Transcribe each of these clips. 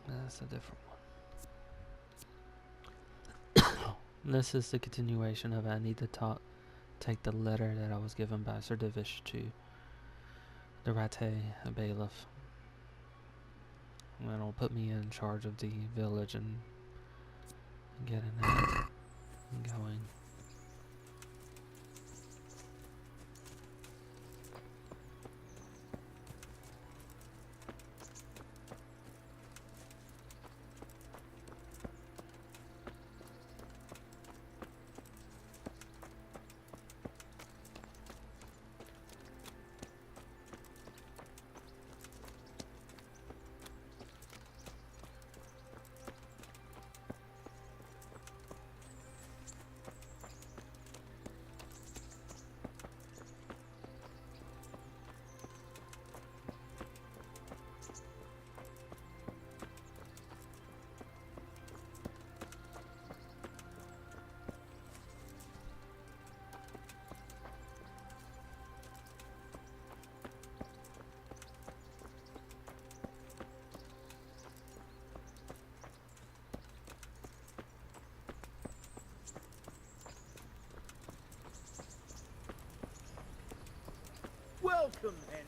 That's a different one. This is the continuation of I need to take the letter that I was given by Sir Divish to the Rate bailiff. And it'll put me in charge of the village and getting that going. Welcome, Henry.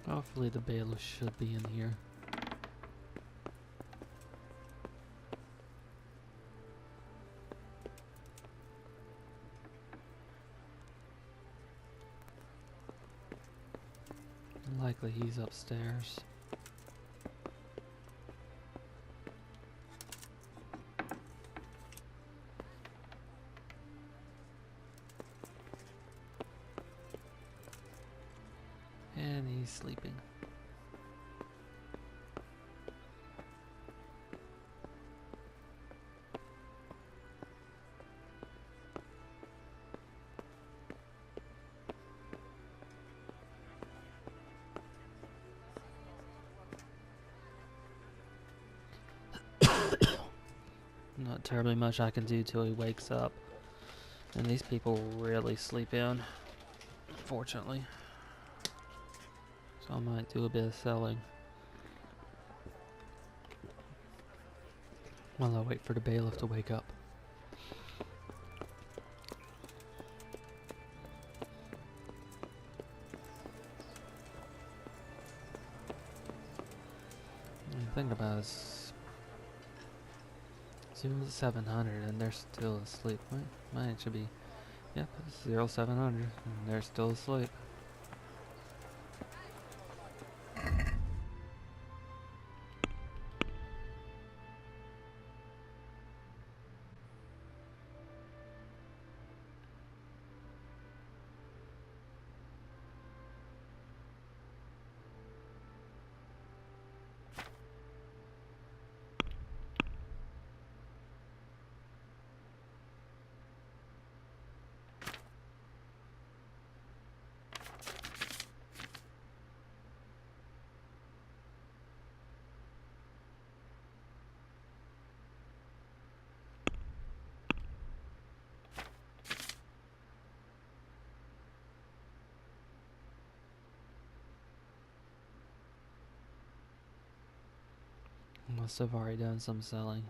Hopefully the bailiff should be in here. Likely he's upstairs. And he's sleeping. Not terribly much I can do till he wakes up. And these people really sleep in, unfortunately. So I might do a bit of selling while I wait for the bailiff to wake up. The thing about it is 0700 and they're still asleep. Mine should be, yep, 0700 and they're still asleep. Must have already done some selling.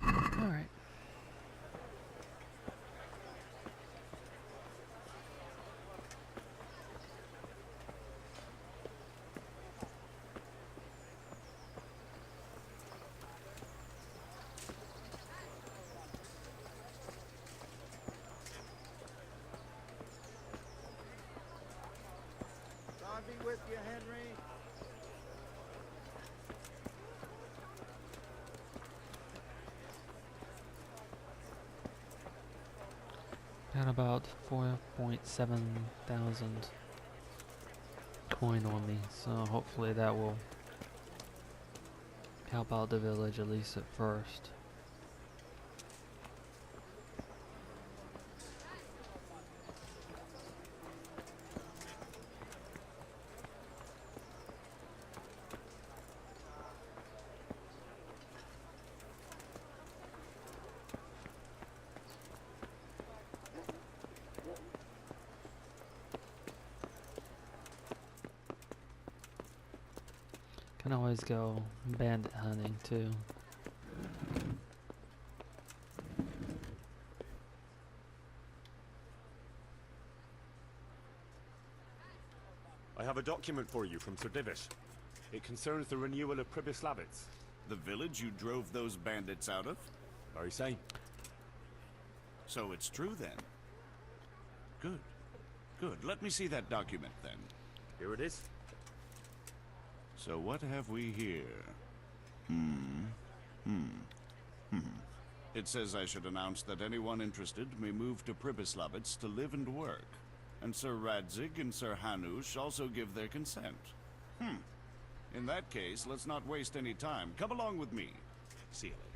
Alright. God be with you, Henry. Got about 4.7 thousand coin on me, so hopefully that will help out the village at least at first. Can always go bandit hunting too. I have a document for you from Sir Divish. It concerns the renewal of Pribyslavitz. The village you drove those bandits out of? Very same. So it's true then? Good. Good. Let me see that document then. Here it is. So what have we here? It says I should announce that anyone interested may move to Pribyslavitz to live and work. And Sir Radzig and Sir Hanush also give their consent. In that case, let's not waste any time. Come along with me. See you later.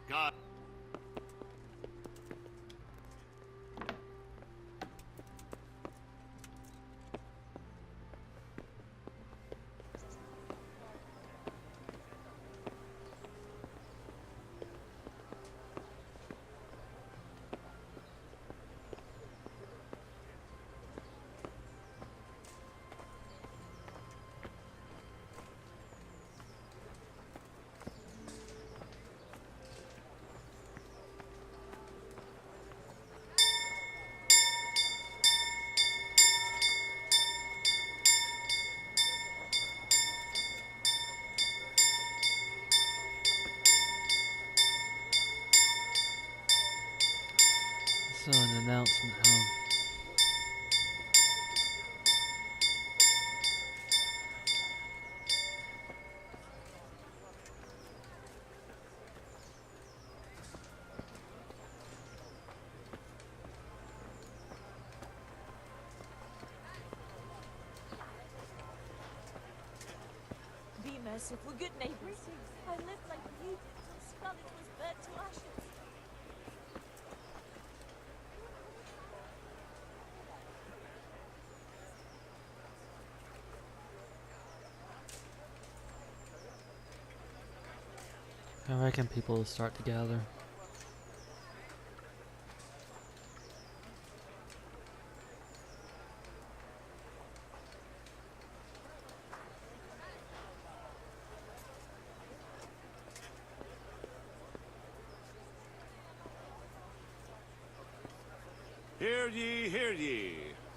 God. So an announcement, huh? Be merciful, good neighbors. I lived like you did till Scarlet was burnt to ashes. I reckon people will start to gather. Hear ye, hear ye.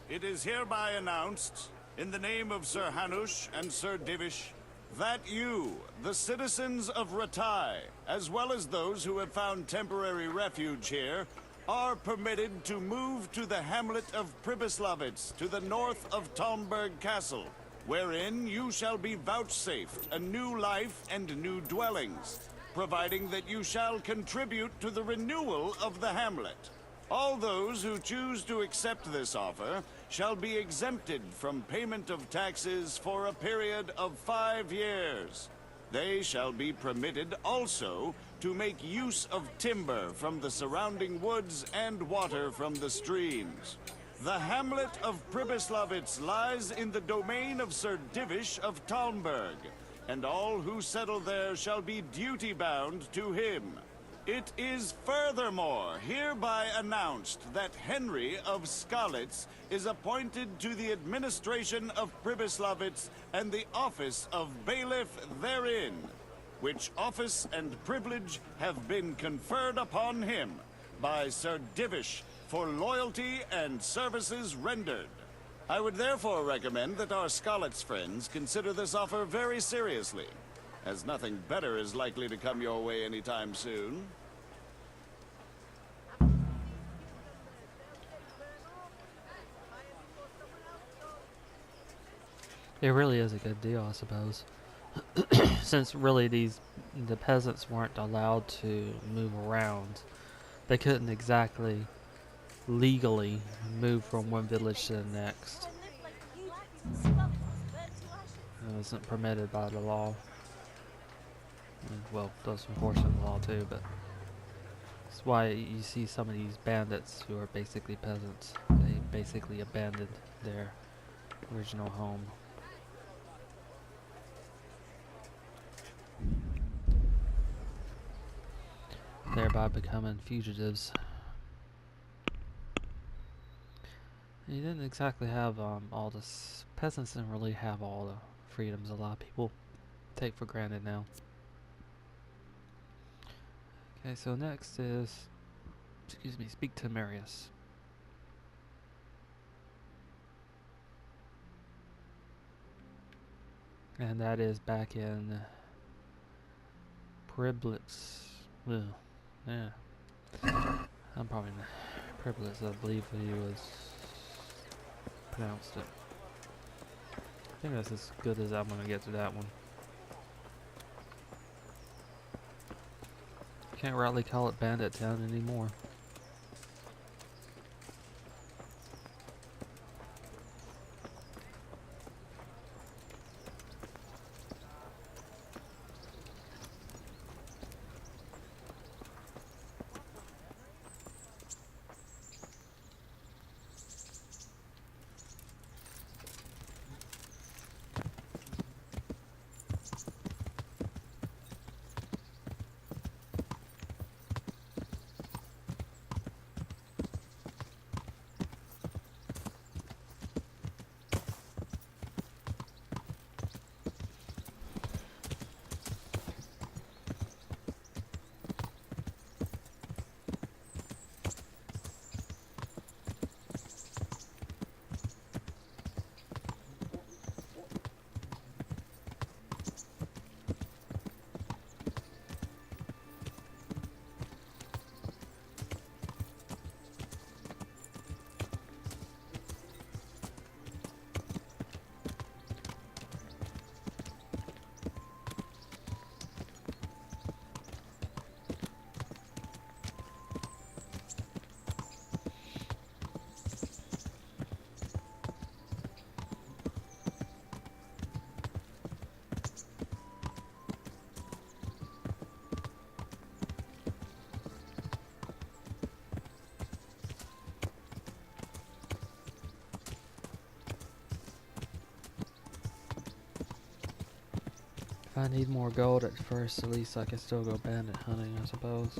It is hereby announced, in the name of Sir Hanush and Sir Divish, that you, the citizens of Ratai, as well as those who have found temporary refuge here, are permitted to move to the hamlet of Pribyslavitz, to the north of Talmberg Castle, wherein you shall be vouchsafed a new life and new dwellings, providing that you shall contribute to the renewal of the hamlet. All those who choose to accept this offer shall be exempted from payment of taxes for a period of 5 years. They shall be permitted also to make use of timber from the surrounding woods and water from the streams. The hamlet of Pribyslavitz lies in the domain of Sir Divish of Talmberg, and all who settle there shall be duty-bound to him. It is furthermore hereby announced that Henry of Skalitz is appointed to the administration of Pribyslavitz and the office of bailiff therein, which office and privilege have been conferred upon him by Sir Divish for loyalty and services rendered. I would therefore recommend that our Skalitz friends consider this offer very seriously, as nothing better is likely to come your way anytime soon. It really is a good deal, I suppose. Since really the peasants weren't allowed to move around, they couldn't exactly legally move from one village to the next. I lived like a fugitive till Scarlet was burnt to ashes. It wasn't permitted by the law. Well, does enforce the law too, but that's why you see some of these bandits who are basically peasants. They basically abandoned their original home. Thereby becoming fugitives. You didn't exactly have all this. Peasants didn't really have all the freedoms a lot of people take for granted now. Okay, so next is, excuse me, speak to Marius. And that is back in Priblitz. Ugh, yeah. I'm probably not. Priblitz, I believe he was pronounced it. I think that's as good as I'm gonna get to that one. Can't rightly call it Bandit Town anymore. If I need more gold at first, at least I can still go bandit hunting, I suppose.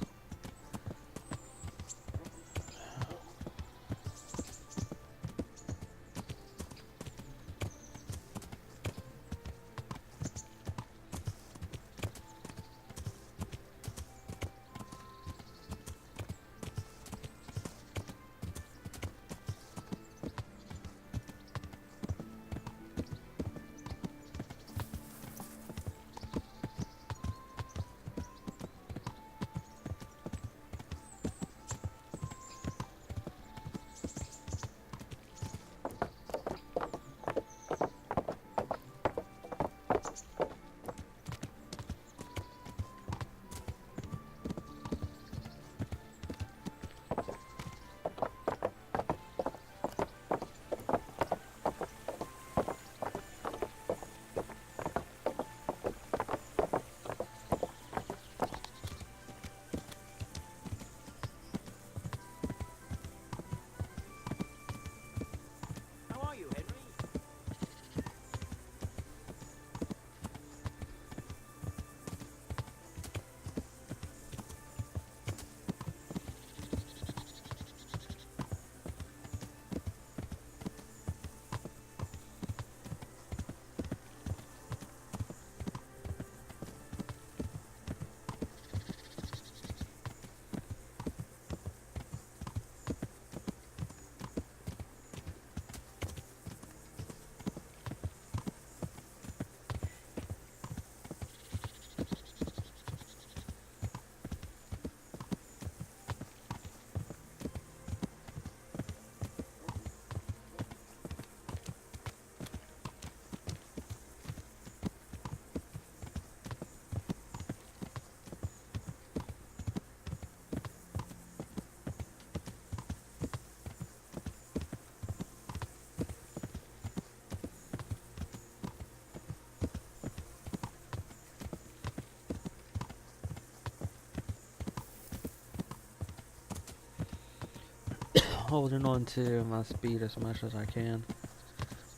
holding on to my speed as much as I can.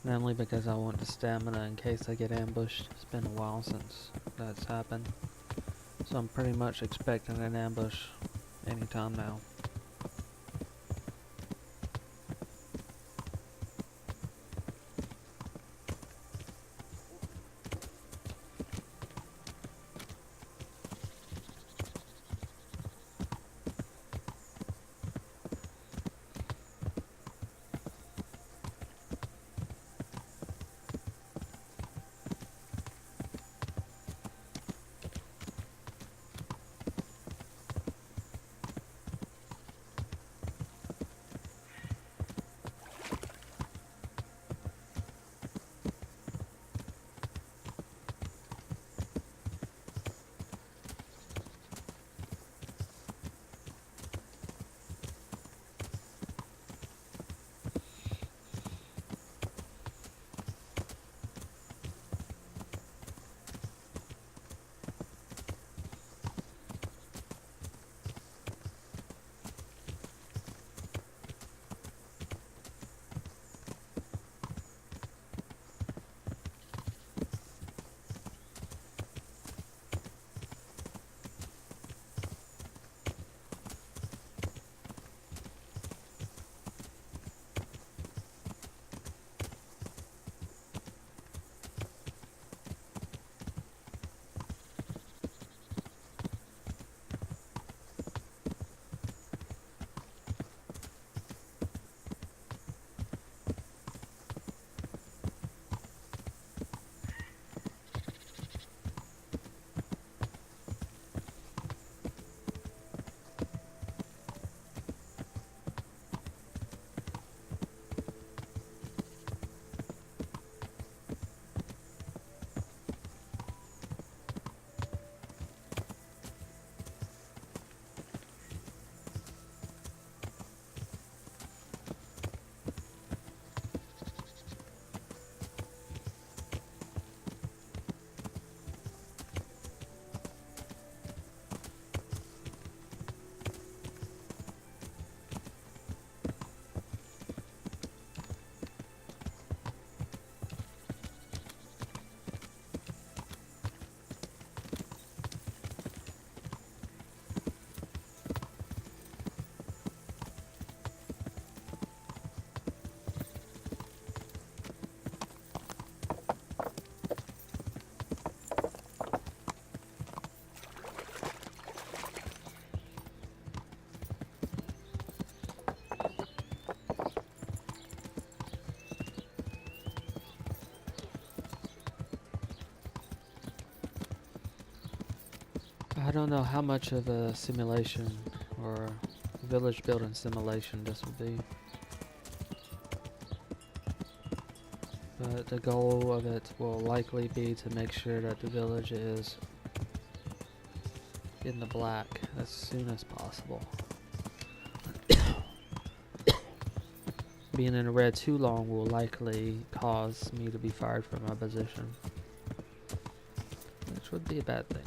Mainly because I want the stamina in case I get ambushed. It's been a while since that's happened. So I'm pretty much expecting an ambush anytime now. I don't know how much of a simulation or village building simulation this will be. But the goal of it will likely be to make sure that the village is in the black as soon as possible. Being in the red too long will likely cause me to be fired from my position, which would be a bad thing.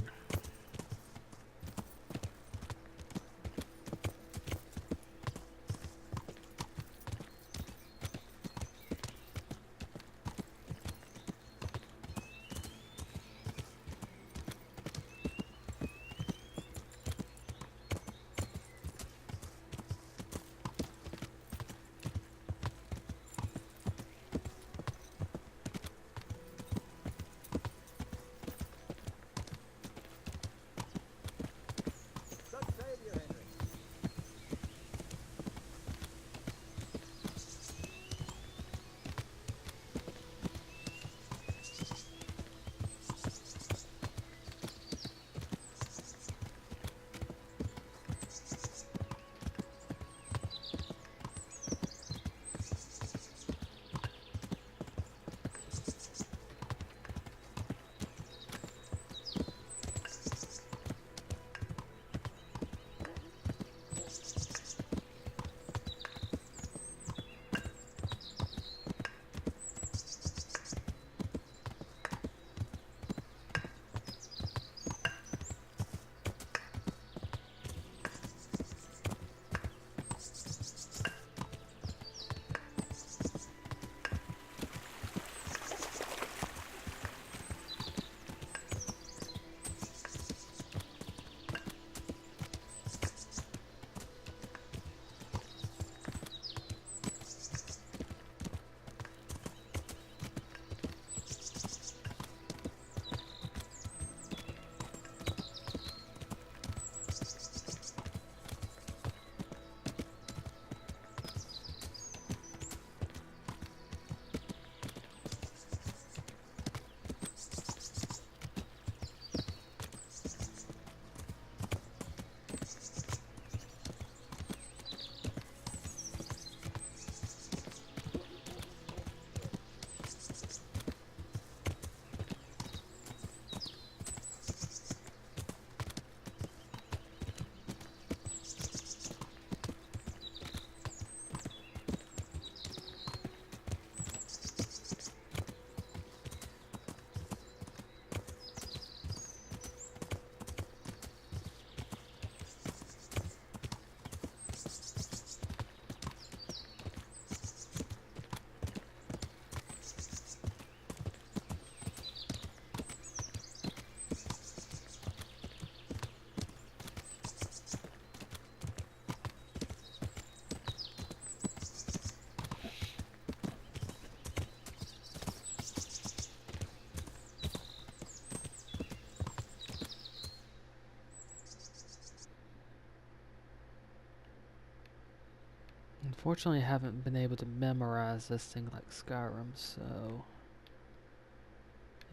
Unfortunately, I haven't been able to memorize this thing like Skyrim, so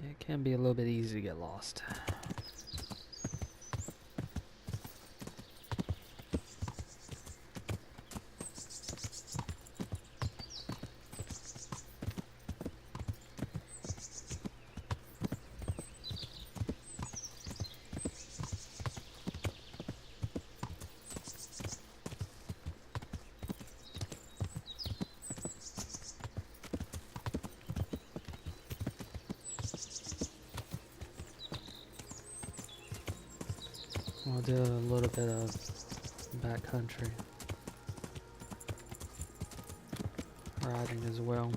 it can be a little bit easy to get lost. I'll do a little bit of backcountry riding as well.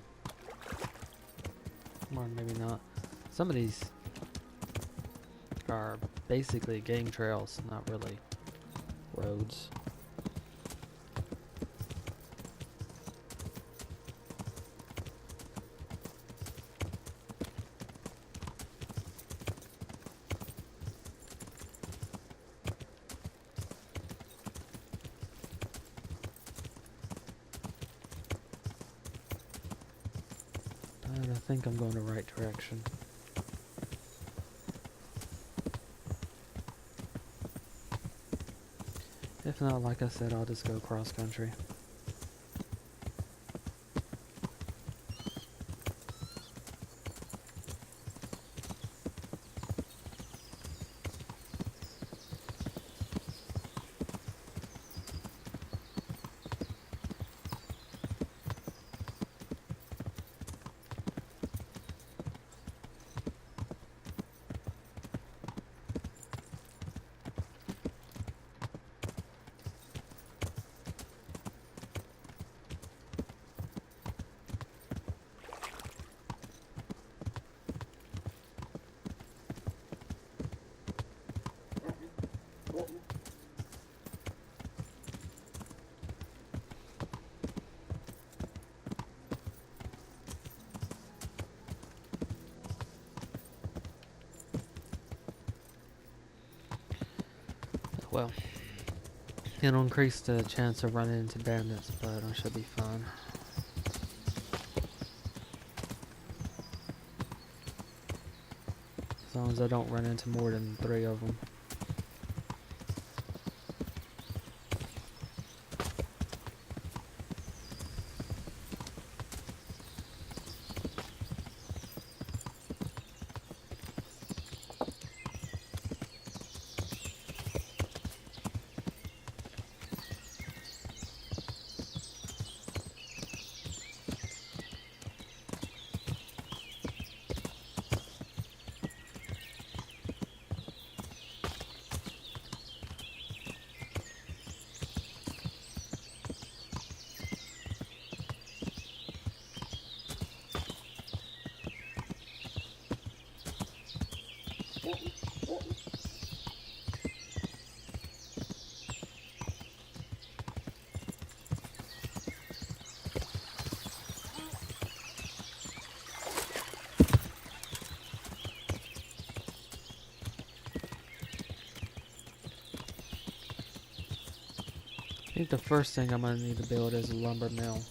Or maybe not. Some of these are basically game trails, not really roads. But I think I'm going the right direction. If not, like I said, I'll just go cross country. Well, it'll increase the chance of running into bandits, but I should be fine. As long as I don't run into more than 3 of them. I think the first thing I'm going to need to build is a lumber mill,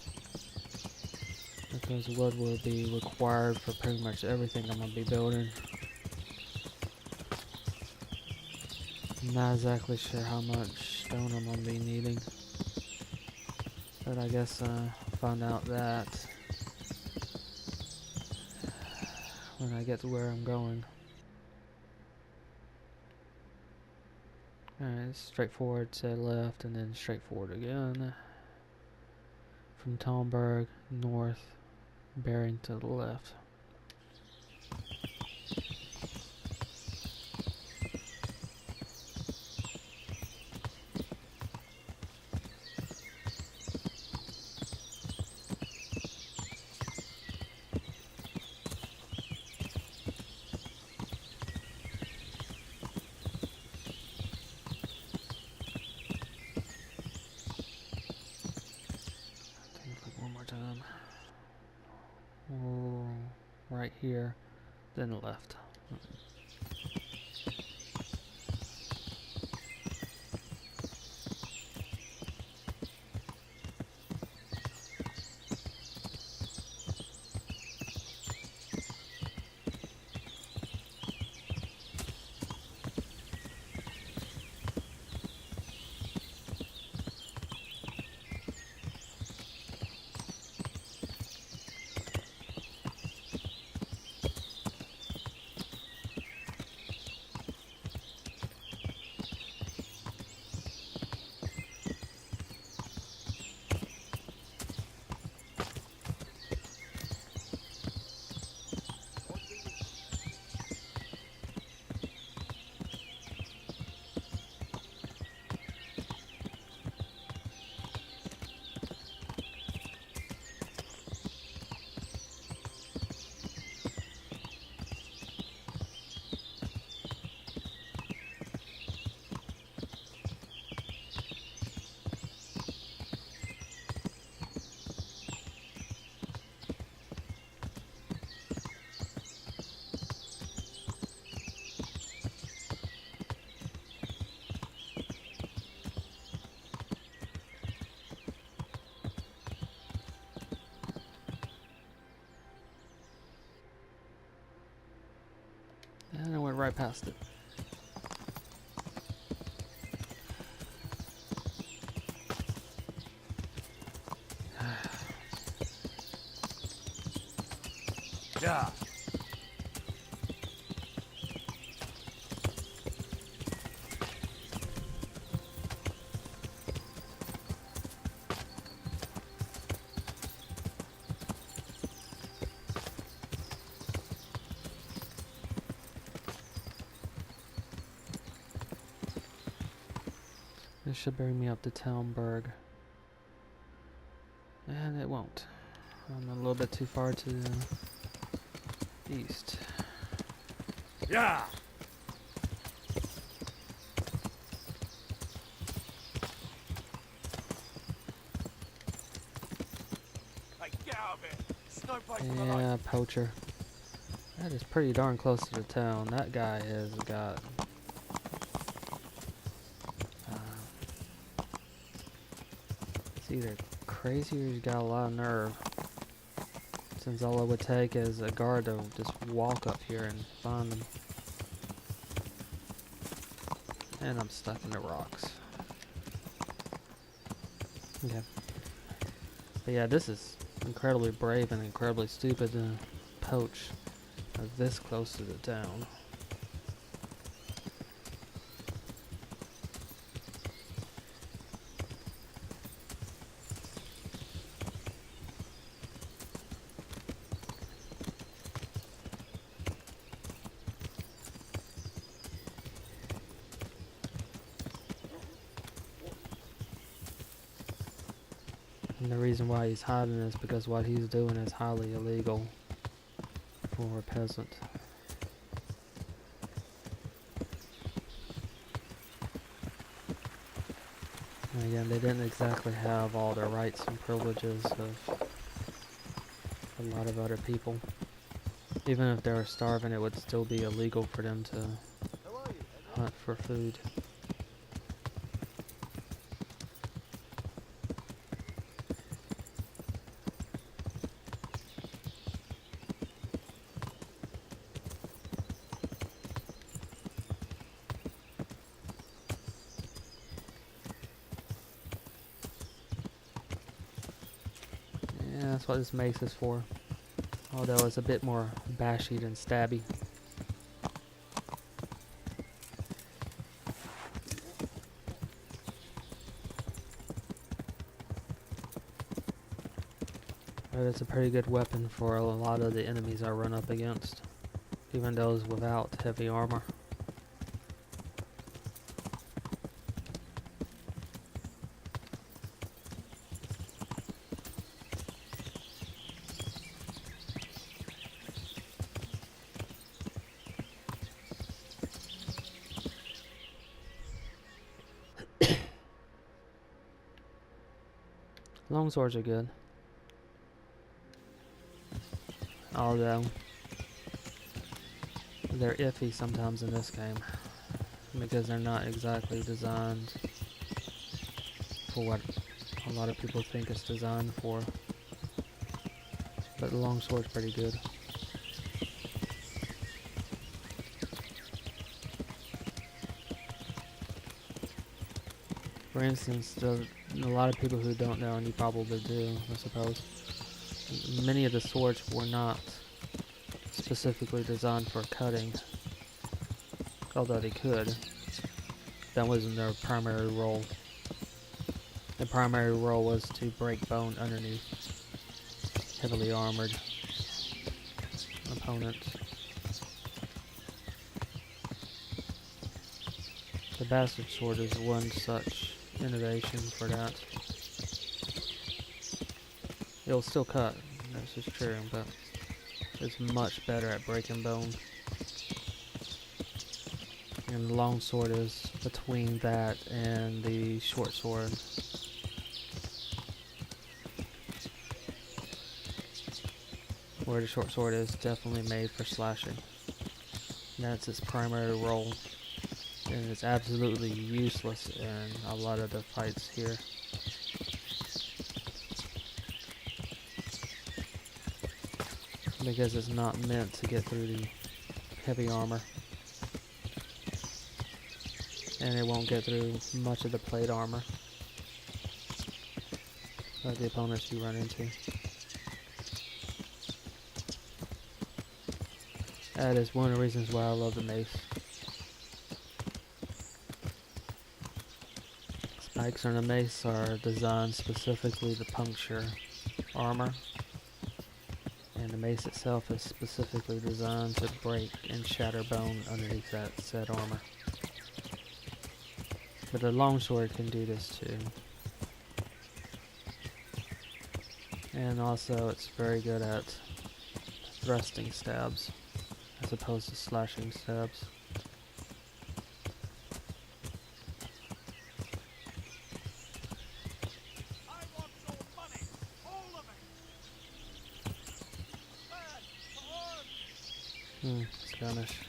because wood will be required for pretty much everything I'm going to be building. I'm not exactly sure how much stone I'm going to be needing, but I guess I'll find out that when I get to where I'm going. Alright, straightforward to the left and then straightforward again. From Talmberg, north, bearing to the left. Right here, then left. went right past it. Yeah. This should bring me up to Townburg. And it won't. I'm a little bit too far to the east. Yeah. Hey, get out of it. There's no place for the light. Yeah, poacher. That is pretty darn close to the town. That guy has got... it's either crazy or he's got a lot of nerve. Since all it would take is a guard to just walk up here and find them. And I'm stuck in the rocks. Okay. But yeah, this is incredibly brave and incredibly stupid to poach this close to the town. And the reason why he's hiding is because what he's doing is highly illegal for a peasant. And again, they didn't exactly have all the rights and privileges of a lot of other people. Even if they were starving, it would still be illegal for them to hunt for food. Yeah, that's what this mace is for. Although it's a bit more bashy than stabby. But it's a pretty good weapon for a lot of the enemies I run up against. Even those without heavy armor. Long swords are good. Although they're iffy sometimes in this game because they're not exactly designed for what a lot of people think it's designed for. But the long sword's pretty good. For instance, a lot of people who don't know, and you probably do, I suppose, many of the swords were not specifically designed for cutting, although they could. That wasn't their primary role. The primary role was to break bone underneath heavily armored opponents. The bastard sword is one such innovation for that. It'll still cut, this is true, but it's much better at breaking bone. And the long sword is between that and the short sword. Where the short sword is definitely made for slashing. That's its primary role. And it's absolutely useless in a lot of the fights here. Because it's not meant to get through the heavy armor. and it won't get through much of the plate armor that the opponents you run into. That is one of the reasons why I love the mace. Spikes on the mace are designed specifically to puncture armor, and the mace itself is specifically designed to break and shatter bone underneath that said armor. But the longsword can do this too. And also it's very good at thrusting stabs as opposed to slashing stabs. I want your money, all of it. Man, Spanish.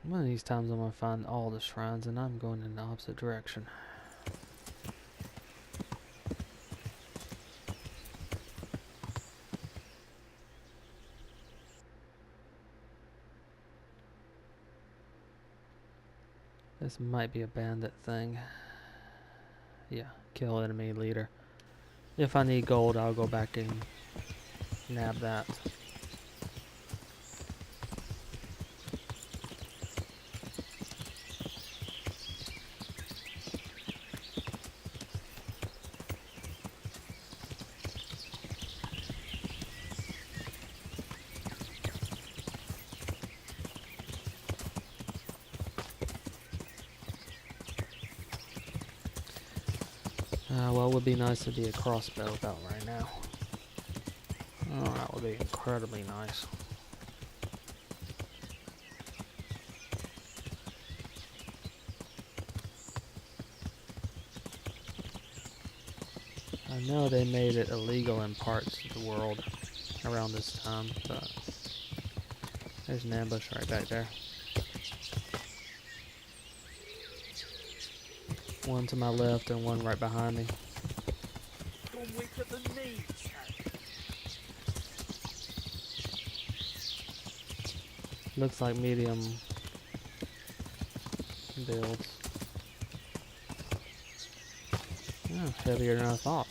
One of these times I'm going to find all the shrines and I'm going in the opposite direction. This might be a bandit thing. Yeah, kill enemy leader. If I need gold, I'll go back and nab that. Well, it would be nice to be a crossbow belt right now. Oh, that would be incredibly nice. I know they made it illegal in parts of the world around this time, but there's an ambush right back there. One to my left and one right behind me. Gone weak at the knees, Looks like medium builds. Oh, heavier than I thought.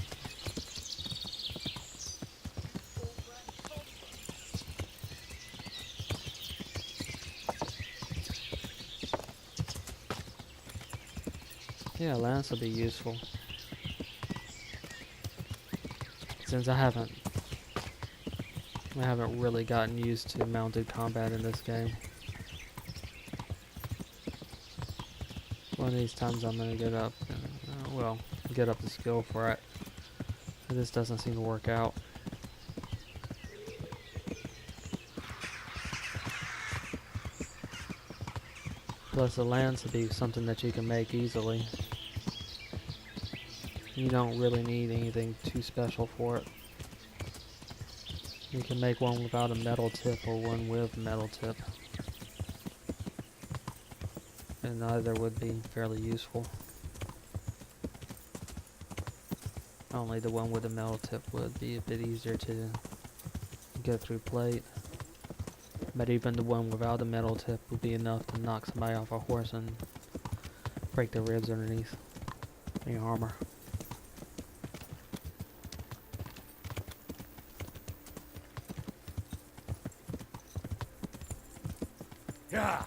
Yeah, lance will be useful. Since I haven't really gotten used to mounted combat in this game. One of these times I'm gonna get up and, get up the skill for it. This doesn't seem to work out. Plus the lance would be something that you can make easily. You don't really need anything too special for it. You can make one without a metal tip or one with metal tip. And either would be fairly useful. Only the one with the metal tip would be a bit easier to get through plate. But even the one without a metal tip would be enough to knock somebody off a horse and break their ribs underneath your armor. Yeah.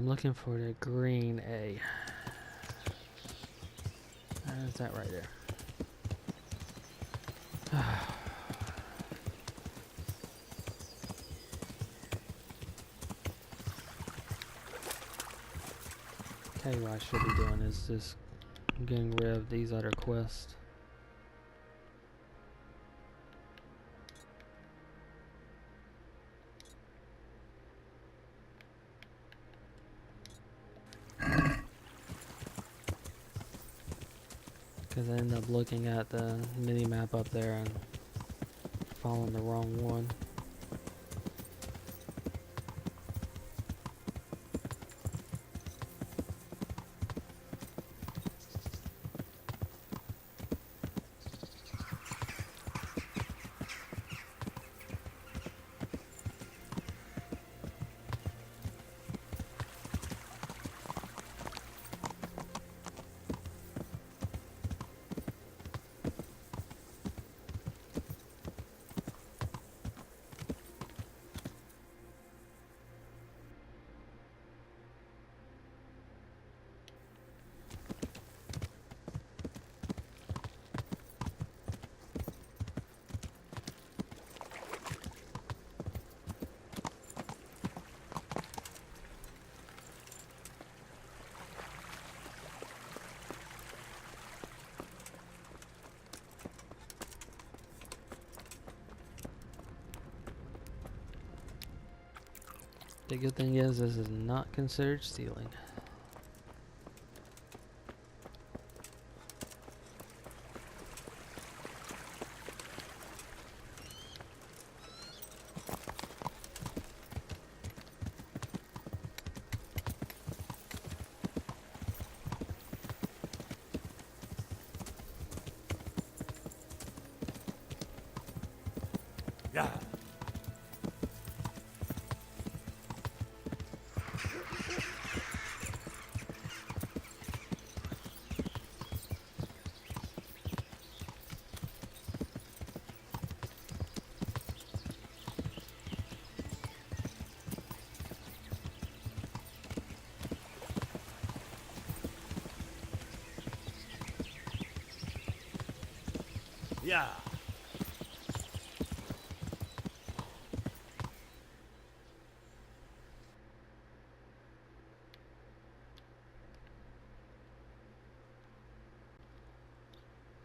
I'm looking for the green A. Is that right there? Tell you what I should be doing is just getting rid of these other quests. Because I end up looking at the mini map up there and following the wrong one. The good thing is this is not considered stealing. Yeah. Yeah.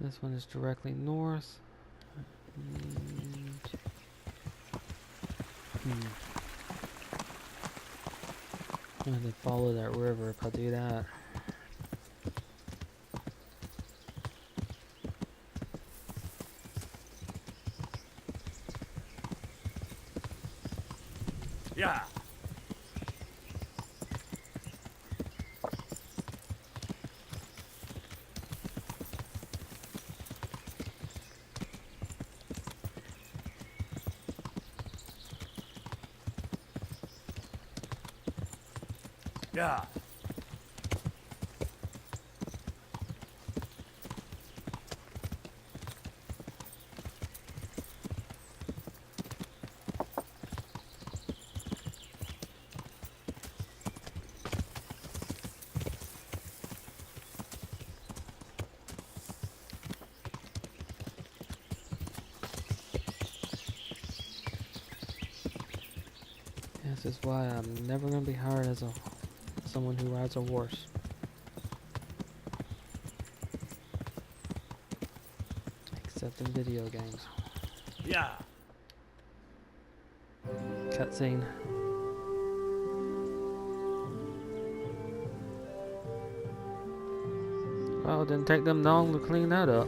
This one is directly north. And I have to follow that river if I do that. Yeah. Yeah. This is why I'm never gonna be hired as someone who rides a horse. Except in video games. Yeah. Cutscene. Well, it didn't take them long to clean that up.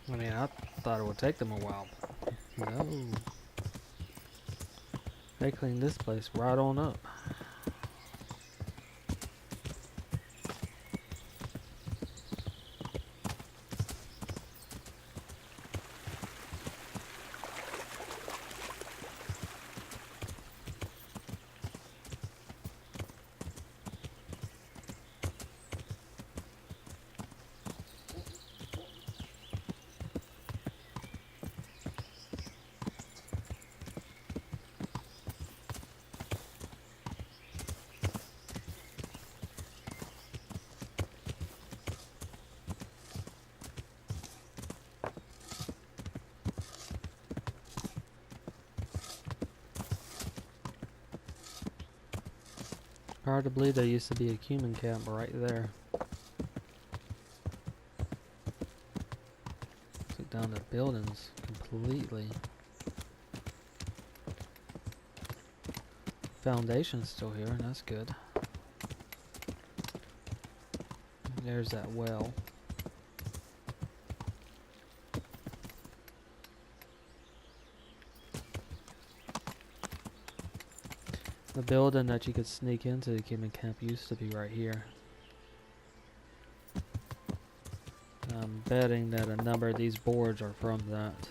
I mean, I thought it would take them a while. No. They cleaned this place right on up. Hard to believe there used to be a human camp right there. Took down the buildings completely. Foundation's still here, and that's good. There's that well. The building that you could sneak into the human camp used to be right here. I'm betting that a number of these boards are from that,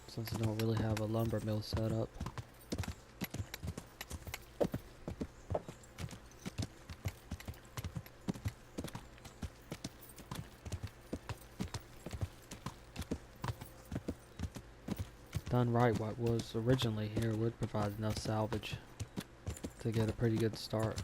since they don't really have a lumber mill set up. Done right, what was originally here would provide enough salvage to get a pretty good start.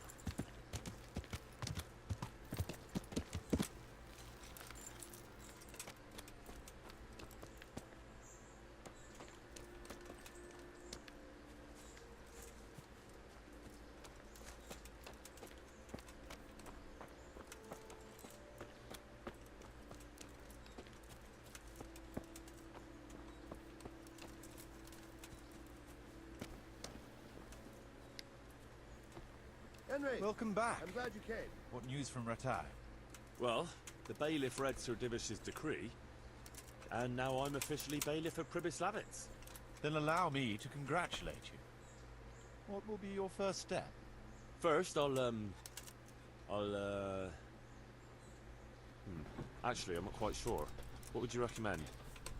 Henry, Welcome back. I'm glad you came. What news from Ratai? Well, the bailiff read Sir Divish's decree, and now I'm officially bailiff of Pribyslavitz. Then allow me to congratulate you. What will be your first step? First, Actually, I'm not quite sure. What would you recommend?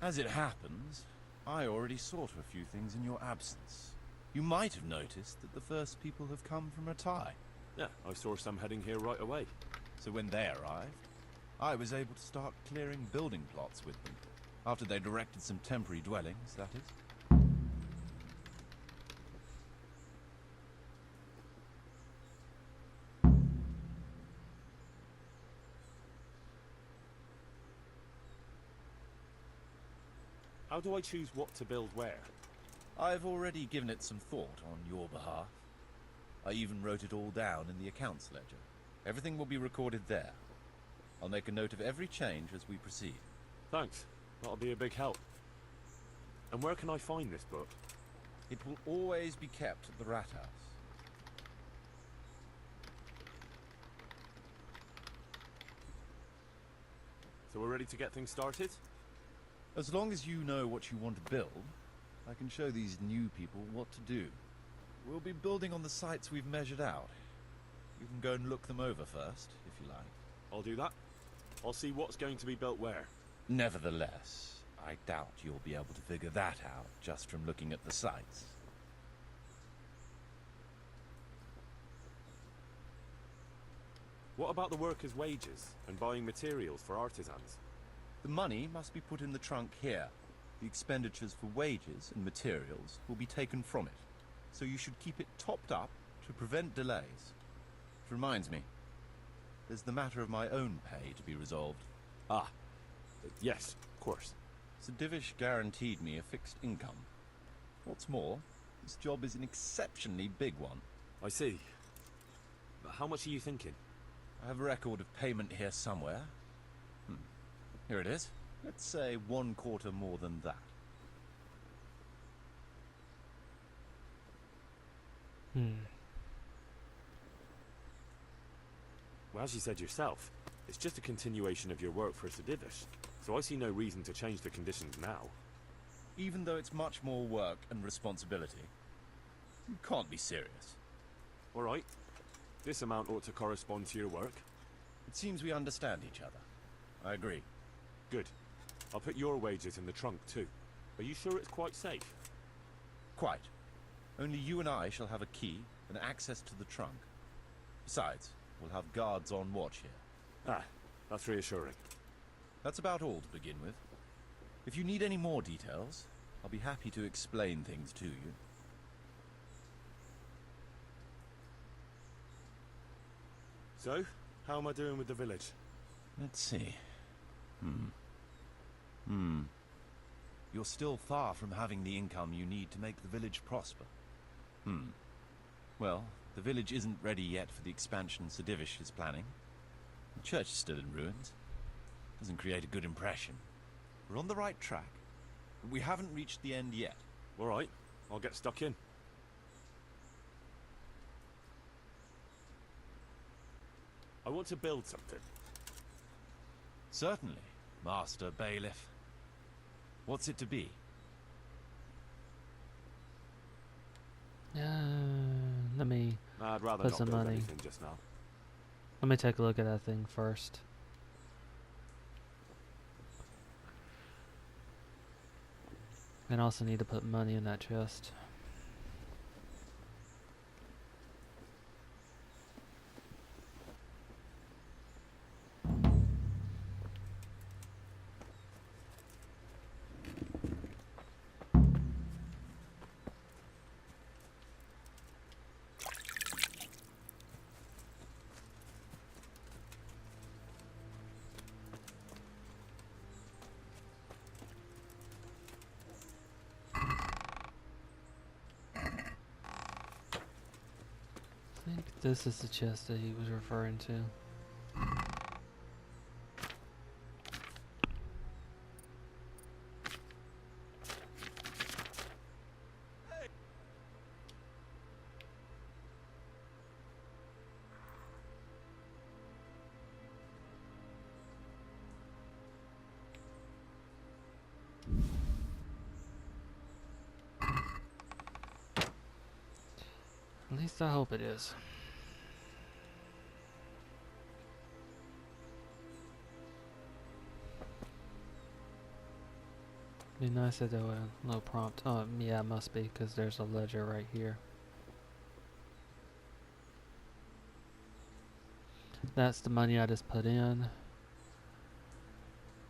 As it happens, I already saw to a few things in your absence. You might have noticed that the first people have come from Ratai. Yeah, I saw some heading here right away. So when they arrived, I was able to start clearing building plots with them. After they'd erected some temporary dwellings, that is. How do I choose what to build where? I've already given it some thought on your behalf. I even wrote it all down in the accounts ledger. Everything will be recorded there. I'll make a note of every change as we proceed. Thanks. That'll be a big help. And where can I find this book? It will always be kept at the Rat House. So we're ready to get things started? As long as you know what you want to build, I can show these new people what to do. We'll be building on the sites we've measured out. You can go and look them over first, if you like. I'll do that. I'll see what's going to be built where. Nevertheless, I doubt you'll be able to figure that out just from looking at the sites. What about the workers' wages and buying materials for artisans? The money must be put in the trunk here. The expenditures for wages and materials will be taken from it. So you should keep it topped up to prevent delays. Which reminds me, there's the matter of my own pay to be resolved. Ah, yes, of course. Sir Divish guaranteed me a fixed income. What's more, this job is an exceptionally big one. I see. But how much are you thinking? I have a record of payment here somewhere. Here it is. Let's say 1/4 more than that. Well, as you said yourself, it's just a continuation of your work for Sir Divish, so I see no reason to change the conditions now. even though it's much more work and responsibility. You can't be serious. All right. This amount ought to correspond to your work. It seems we understand each other. I agree. Good. I'll put your wages in the trunk too. Are you sure it's quite safe? Quite. Only you and I shall have a key and access to the trunk. Besides, we'll have guards on watch here. Ah, that's reassuring. That's about all to begin with. If you need any more details, I'll be happy to explain things to you. So, how am I doing with the village? Let's see. You're still far from having the income you need to make the village prosper. Well, the village isn't ready yet for the expansion Sir Divish is planning. The church is still in ruins. Doesn't create a good impression. We're on the right track, but we haven't reached the end yet. All right, I'll get stuck in. I want to build something. Certainly, Master Bailiff. What's it to be? Let me I'd rather put not some build money. anything just now. Let me take a look at that thing first. And also need to put money in that chest. I think this is the chest that he was referring to. At least I hope it is. Be nice if there were a little prompt. Oh, yeah, it must be because there's a ledger right here. That's the money I just put in.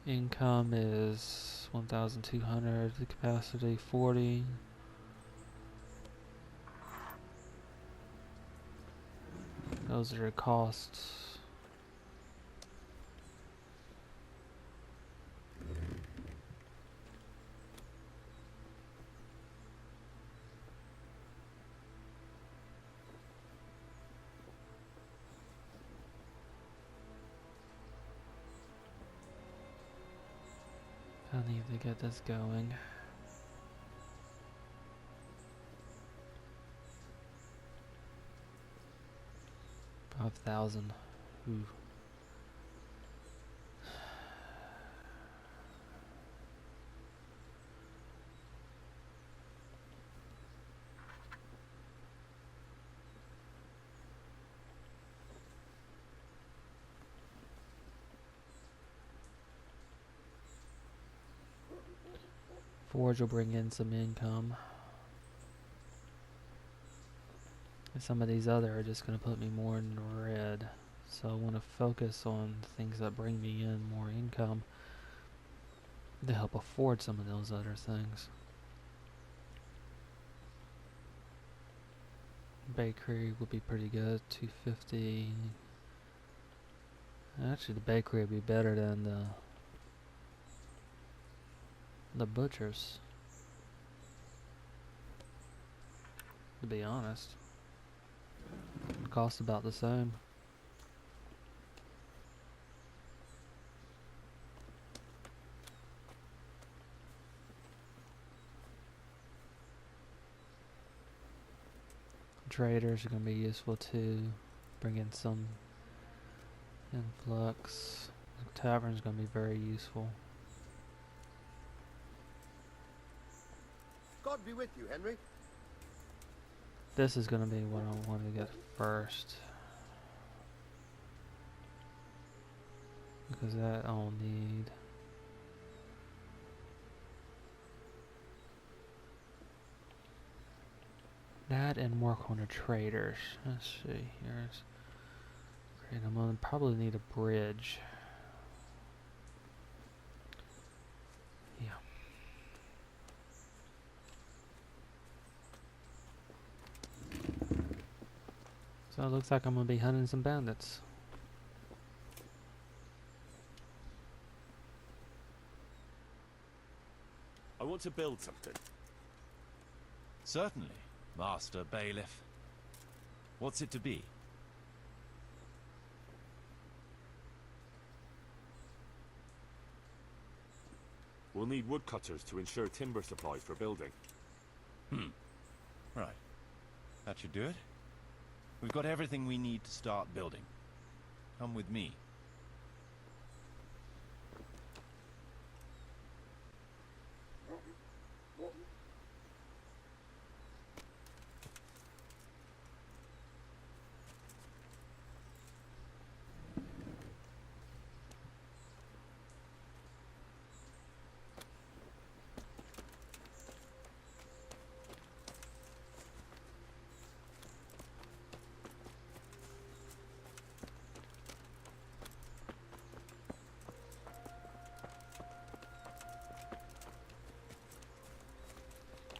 Income is 1,200. The capacity 40. Those are the costs. I need to get this going. $5,000. Ooh. Forge will bring in some income. And some of these other are just going to put me more in the red. So I want to focus on things that bring me in more income to help afford some of those other things. Bakery would be pretty good, 250. Actually, the bakery would be better than the butchers, to be honest. It costs about the same. Traders are going to be useful too. Bring in some influx. The tavern's going to be very useful. God be with you, Henry. This is gonna be what I want to get first. Because that I'll need. That and work on the traders. Let's see. Here's great. I'm gonna probably need a bridge. Yeah. So it looks like I'm gonna be hunting some bandits. I want to build something. Certainly, Master Bailiff. What's it to be? We'll need woodcutters to ensure timber supply for building. Right. That should do it. We've got everything we need to start building. Come with me.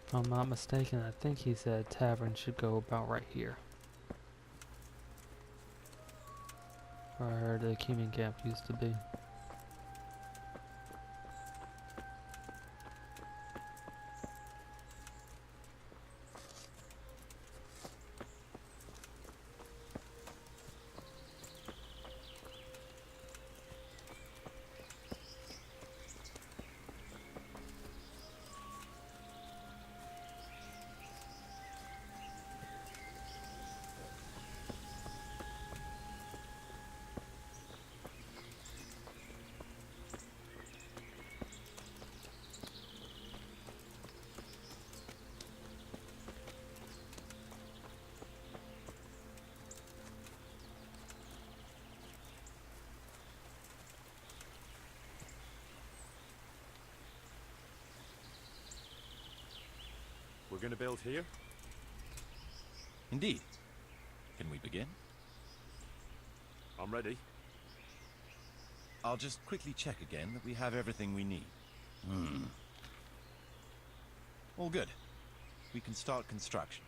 If I'm not mistaken, I think he said tavern should go about right here. Where I heard the Cumin camp used to be. We're gonna build here? Indeed. Can we begin? I'm ready. I'll just quickly check again that we have everything we need. All good. We can start construction.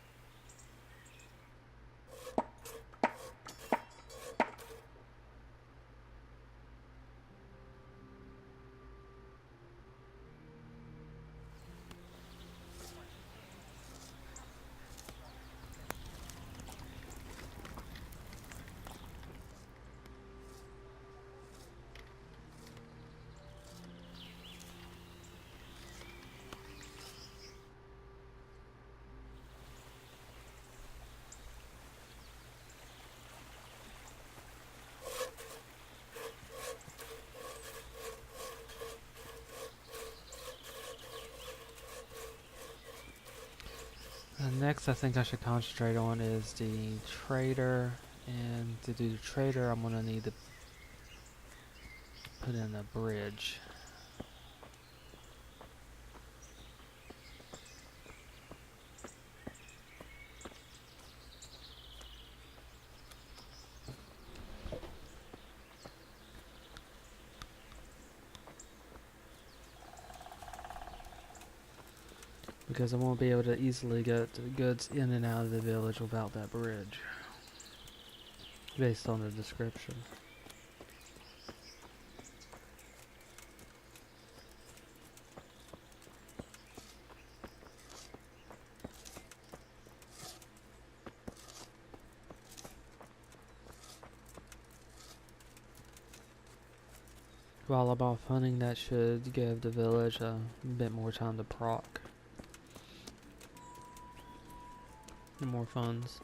Next, I think I should concentrate on is the trader, and to do the trader, I'm gonna need to put in a bridge. Because I won't be able to easily get the goods in and out of the village without that bridge. Based on the description. While I'm off hunting, that should give the village a bit more time to proc. And more funds.